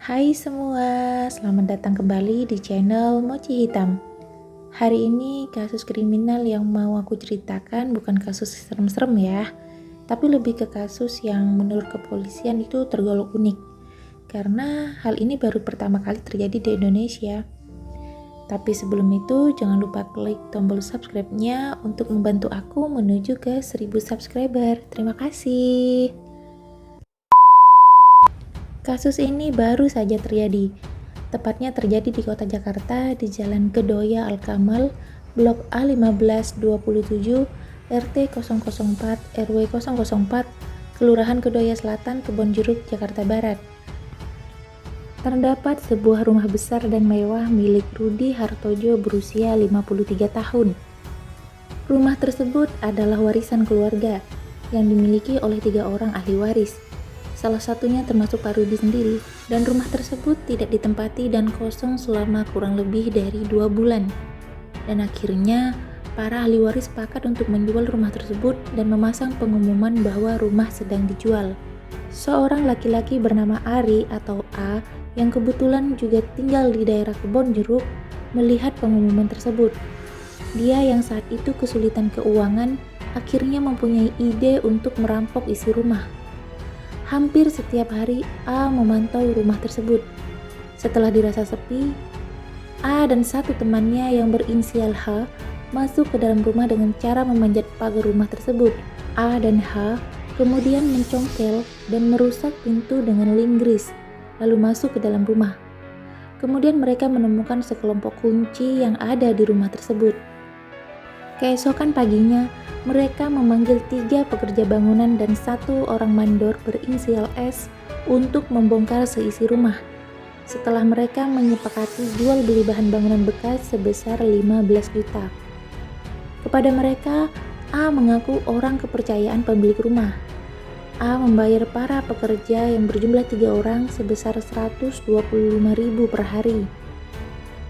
Hai semua, selamat datang kembali di channel Mochi Hitam. Hari ini kasus kriminal yang mau aku ceritakan bukan kasus serem-serem ya, tapi lebih ke kasus yang menurut kepolisian itu tergolong unik. Karena hal ini baru pertama kali terjadi di Indonesia. Tapi sebelum itu jangan lupa klik tombol subscribe-nya untuk membantu aku menuju ke 1000 subscriber. Terima kasih. Kasus ini baru saja terjadi, tepatnya terjadi di kota Jakarta di Jalan Kedoya Al-Kamal, Blok A1527, RT 004, RW 004, Kelurahan Kedoya Selatan, Kebonjeruk, Jakarta Barat. Terdapat sebuah rumah besar dan mewah milik Rudi Hartojo berusia 53 tahun. Rumah tersebut adalah warisan keluarga yang dimiliki oleh 3 orang ahli waris. Salah satunya termasuk Pak Rudi sendiri, dan rumah tersebut tidak ditempati dan kosong selama kurang lebih dari 2 bulan. Dan akhirnya, para ahli waris sepakat untuk menjual rumah tersebut dan memasang pengumuman bahwa rumah sedang dijual. Seorang laki-laki bernama Ari atau A, yang kebetulan juga tinggal di daerah Kebonjeruk, melihat pengumuman tersebut. Dia yang saat itu kesulitan keuangan, akhirnya mempunyai ide untuk merampok isi rumah. Hampir setiap hari A memantau rumah tersebut. Setelah dirasa sepi, A dan satu temannya yang berinisial H masuk ke dalam rumah dengan cara memanjat pagar rumah tersebut. A dan H kemudian mencongkel dan merusak pintu dengan linggris, lalu masuk ke dalam rumah. Kemudian mereka menemukan sekelompok kunci yang ada di rumah tersebut. Keesokan paginya, mereka memanggil 3 pekerja bangunan dan 1 orang mandor berinisial S untuk membongkar seisi rumah. Setelah mereka menyepakati jual beli bahan bangunan bekas sebesar 15 juta. Kepada mereka, A mengaku orang kepercayaan pemilik rumah. A membayar para pekerja yang berjumlah 3 orang sebesar 125.000 per hari.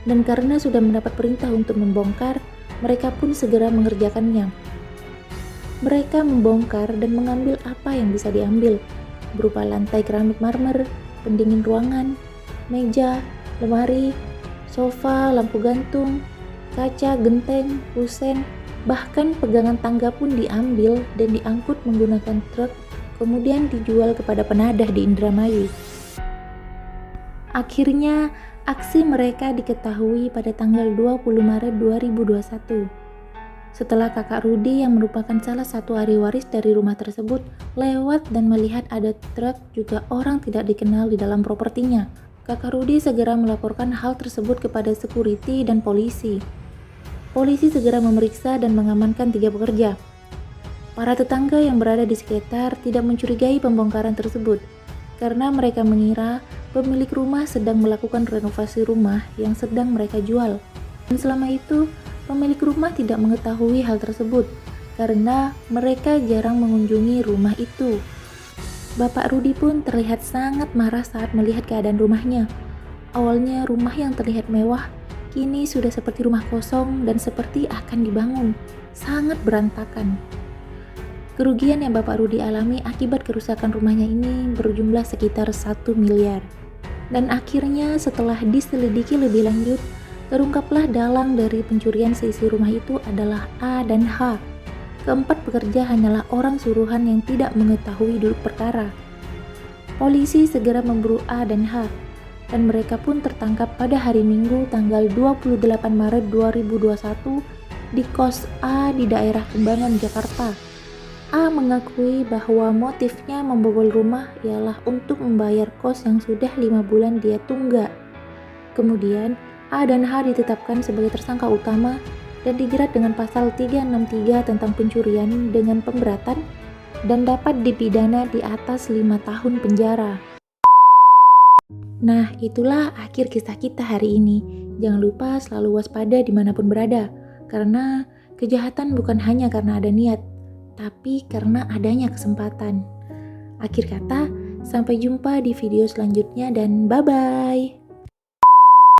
Dan karena sudah mendapat perintah untuk membongkar, mereka pun segera mengerjakannya. Mereka membongkar dan mengambil apa yang bisa diambil, berupa lantai keramik marmer, pendingin ruangan, meja, lemari, sofa, lampu gantung, kaca, genteng, kusen, bahkan pegangan tangga pun diambil dan diangkut menggunakan truk, kemudian dijual kepada penadah di Indramayu. Akhirnya, aksi mereka diketahui pada tanggal 20 Maret 2021. Setelah kakak Rudi yang merupakan salah satu ahli waris dari rumah tersebut lewat dan melihat ada truk juga orang tidak dikenal di dalam propertinya, kakak Rudi segera melaporkan hal tersebut kepada security dan polisi. Polisi segera memeriksa dan mengamankan 3 pekerja. Para tetangga yang berada di sekitar tidak mencurigai pembongkaran tersebut, karena mereka mengira pemilik rumah sedang melakukan renovasi rumah yang sedang mereka jual. Dan selama itu, pemilik rumah tidak mengetahui hal tersebut karena mereka jarang mengunjungi rumah itu. Bapak Rudi pun terlihat sangat marah saat melihat keadaan rumahnya. Awalnya rumah yang terlihat mewah, kini sudah seperti rumah kosong dan seperti akan dibangun. Sangat berantakan. Kerugian yang Bapak Rudi alami akibat kerusakan rumahnya ini berjumlah sekitar 1 miliar. Dan akhirnya setelah diselidiki lebih lanjut, terungkaplah dalang dari pencurian seisi rumah itu adalah A dan H. Keempat pekerja hanyalah orang suruhan yang tidak mengetahui duduk perkara. Polisi segera memburu A dan H, dan mereka pun tertangkap pada hari Minggu tanggal 28 Maret 2021 di kos A di daerah Kembangan, Jakarta. A mengakui bahwa motifnya membobol rumah ialah untuk membayar kos yang sudah 5 bulan dia tunggak. Kemudian, A dan H ditetapkan sebagai tersangka utama dan dijerat dengan pasal 363 tentang pencurian dengan pemberatan dan dapat dipidana di atas 5 tahun penjara. Nah, itulah akhir kisah kita hari ini. Jangan lupa selalu waspada dimanapun berada, karena kejahatan bukan hanya karena ada niat, tapi karena adanya kesempatan. Akhir kata, sampai jumpa di video selanjutnya dan bye-bye.